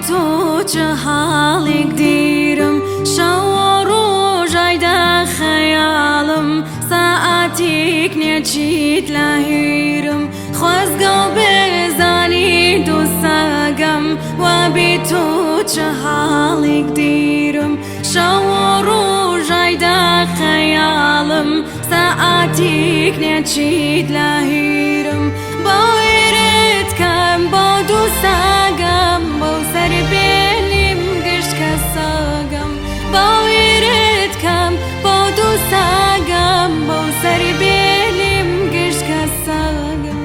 تۆ چ حاڵێک دیرم شەو ڕۆژایدا خەیاڵم ساعاتێک نێچیت لە هیرم خۆزگە و بێزانی دۆسەگەم وابێ تۆ چ حاڵێک دیرم شەو ڕۆژایدا خەیاڵم ساعاتێک نێچیت لە هیرم باوێرت کەم بۆ دۆسەگەم بەو سەر بێنیم گشت کەسەگەم باوێرت کەم بۆ دۆسەگەم بەو سەر بێنیم گشت کەسەگەم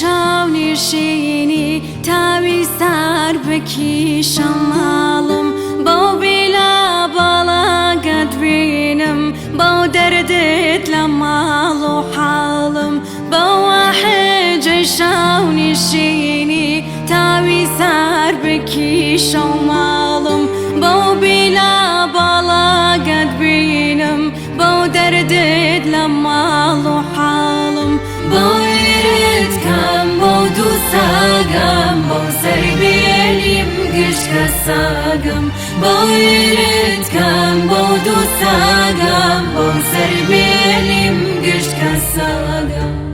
شاونیشینی تاوی سار بکیشم ماڵم بەو بیلا بەڵاگەت بینم بەو دەردت لە ماڵ و حاڵم بەوە حێجە شاونیشینی تاوی سار بکیشە و ماڵم بەو بیلا بەڵاگەت بینم بەو دەردت لە ماڵ و حاڵم باوێرت کەم بۆ دۆسەگەم بەو سەر بێنیم گشت کەسەگەم باوێرت کەم بۆ دۆسەگەم بەو سەر بێنیم گشت کەسەگەم